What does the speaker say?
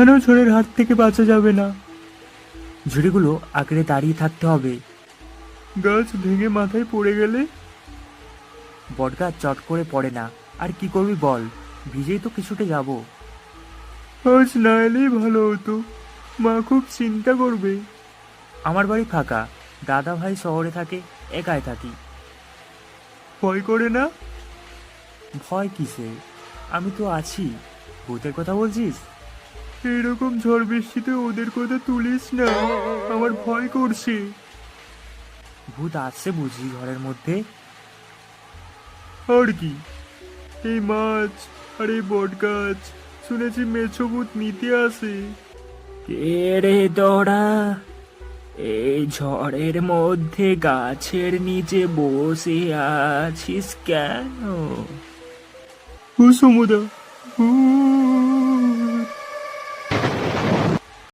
কেন ঝড়ের হাত থেকে বাঁচা যাবে না? ঝুড়িগুলো আঁকড়ে দাঁড়িয়ে থাকতে হবে। গাছ ভেঙে মাথায় পড়ে গেলে? বটগাছ চট করে পড়ে না। আর কি করবি বল, ভিজেই তো কিছুটা যাব। আজ না এলেই ভালো হতো, মা খুব চিন্তা করবে। আমার বাড়ি ফাঁকা, দাদা ভাই শহরে থাকে, একাই থাকি। ভয় করে না? ভয় কিসে, আমি তো আছি। ভূতের কথা বলছিস? এরকম ঝড় বৃষ্টিতে ওদের কথা তুলিস না, আমার ভয় করছে। ভূত আসছে বুঝি ঘরের মধ্যে? আর কি, এই মাছ আর এই বট গাছ, শুনেছি মেছো ভূত নিতে আসে। কে রে তোরা, এই ঝড়ের মধ্যে গাছের নিচে বসে আছিস কেন? ও সমুদা, ও